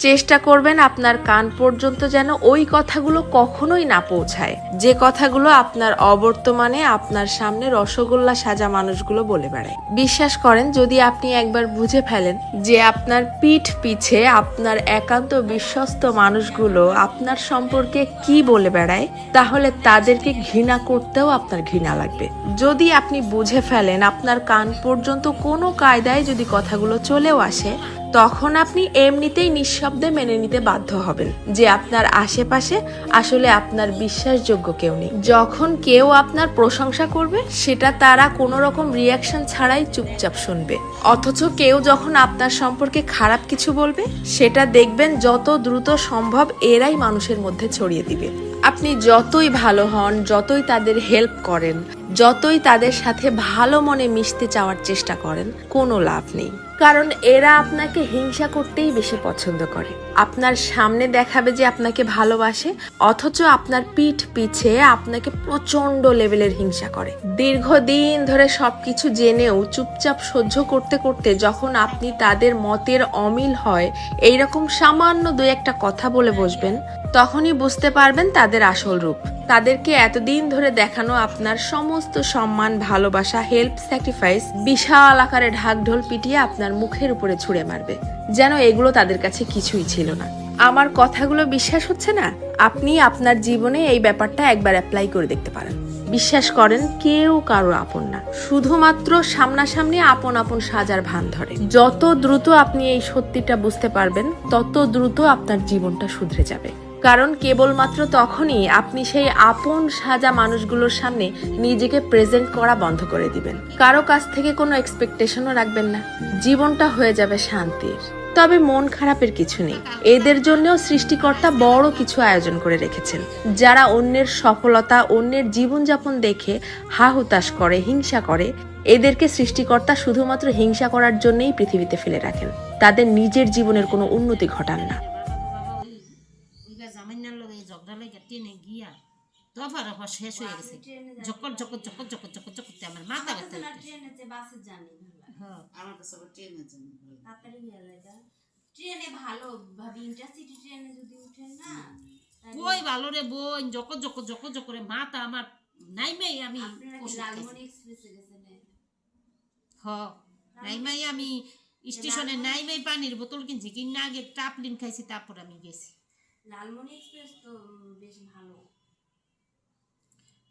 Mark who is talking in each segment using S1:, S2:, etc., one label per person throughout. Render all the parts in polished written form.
S1: চেষ্টা করবেন আপনার কান পর্যন্ত যেন ওই কথাগুলো কখনোই না পৌঁছায়, যে কথাগুলো আপনার অবর্তমানে আপনার সামনে রসগোল্লা সাজা মানুষগুলো বলে বেড়ায়। বিশ্বাস করেন, যদি আপনি একবার বুঝে ফেলেন যে আপনার পিঠ পিছে আপনার একান্ত বিশ্বস্ত মানুষগুলো আপনার সম্পর্কে কি বলে বেড়ায়, তাহলে তাদেরকে ঘৃণা করতেও আপনার ঘৃণা লাগবে। যদি আপনি বুঝে ফেলেন আপনার কান পর্যন্ত কোনো কায়দায় যদি কথাগুলো চলেও আসে, তখন আপনি এমনিতেই নিঃশব্দে মেনে নিতে বাধ্য হবেন যে আপনার আশেপাশে আসলে আপনার বিশ্বাসযোগ্য কেউ নেই। যখন কেউ আপনার প্রশংসা করবে, সেটা তারা কোনো রকম রিয়াকশন ছাড়াই চুপচাপ শুনবে। অথচ কেউ যখন আপনার সম্পর্কে খারাপ কিছু বলবে, সেটা দেখবেন যত দ্রুত সম্ভব এরাই মানুষের মধ্যে ছড়িয়ে দিবে। আপনি যতই ভালো হন, যতই তাদের হেল্প করেন, যতই তাদের সাথে ভালো মনে মিশতে চাওয়ার চেষ্টা করেন, কোনো লাভ নেই। কারণ এরা আপনাকে হিংসা করতেই বেশি পছন্দ করে। আপনার সামনে দেখাবে যে আপনাকে ভালোবাসে, অথচ আপনার পিঠ পিছে আপনাকে প্রচন্ড লেভেলের হিংসা করে। দীর্ঘদিন ধরে সবকিছু জেনেও চুপচাপ সহ্য করতে করতে যখন আপনি তাদের মতের অমিল হয় এইরকম সামান্য দুই একটা কথা বলে বসবেন, তখনই বুঝতে পারবেন তাদের আসল রূপ। তাদেরকে এতদিন ধরে দেখানো আপনার সমস্ত সম্মান, ভালোবাসা, হেল্প, স্যাক্রিফাইস বিশাল আকারে ঢাকঢোল পিটিয়ে আপনার মুখের উপরে ছুঁড়ে মারবে, যেন এগুলো তাদের কাছে কিছুই ছিল না। আমার কথাগুলো বিশ্বাস হচ্ছে না? আপনি আপনার জীবনে এই ব্যাপারটা একবার অ্যাপ্লাই করে দেখতে পারেন। বিশ্বাস করেন, কেউ কারো আপন না, শুধুমাত্র সামনাসামনি আপন আপন সাজার ভান ধরে। যত দ্রুত আপনি এই সত্যিটা বুঝতে পারবেন, তত দ্রুত আপনার জীবনটা শুধরে যাবে। কারণ কেবলমাত্র তখনই আপনি সেই আপন সাজা মানুষগুলোর সামনে নিজেকে প্রেজেন্ট করা বন্ধ করে দিবেন। কারো কাছ থেকে কোনো এক্সপেকটেশনও রাখবেন না। জীবনটা হয়ে যাবে শান্তির। তবে মন খারাপের কিছু নেই, এদের জন্যও সৃষ্টিকর্তা বড় কিছু আয়োজন করে রেখেছেন। যারা অন্যের সফলতা, অন্যের জীবনযাপন দেখে হা হুতাশ করে, হিংসা করে, এদেরকে সৃষ্টিকর্তা শুধুমাত্র হিংসা করার জন্যই পৃথিবীতে ফেলে রাখেন। তাদের নিজের জীবনের কোনো উন্নতি ঘটান না।
S2: শেষ হয়ে গেছে, ঝকর ঝকর ঝকর ঝকর ঝকর ঝকর আমার মাথা ব্যথা।
S3: আমার কাছে ট্রেনে জানি
S2: তাড়াতাড়ি হয়ে যায়। ট্রেনে ভালো ভাবি, ইন্টারসিটি ট্রেনে যদি উঠেন না, কই ভালো রে বোন, ঝকর ঝকর ঝকর ঝকর মাথা আমার নাইমেই। আমি লালমনি এক্সপ্রেসে গেছেন? নাইমাই আমি স্টেশনে নাইমাই পানির বোতল কিনছি, কিনা আগে টাপলিন খাইছি, তারপর আমি গেছি। লালমনি এক্সপ্রেস তো বেশ ভালো।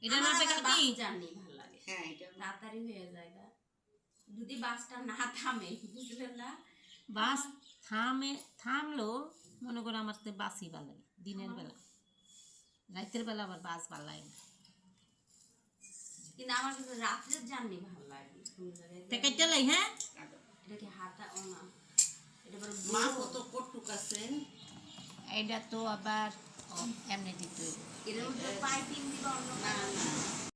S2: এটা না থেকে কি জানি ভালো লাগে। হ্যাঁ, এটা তাড়াতাড়ি হয়ে যায়। যদি বাসটা না থামে, বুঝলেন না? বাস থামলো মনে করো আমার তো বাসই ভালো লাগে দিনের বেলা, রাতের বেলা আবার বাস ভালো লাগে না। কিন্তু আমার কিন্তু রাত্রের জার্নি ভালো লাগে। প্যাকেটটা লাই, হ্যাঁ এটা কি হাঁটা ও না, এটা বড় মা কত কটুক আছে। এটা তো আবার এমনি দিতে এর মধ্যে পাইপিং দিবা অন্য না।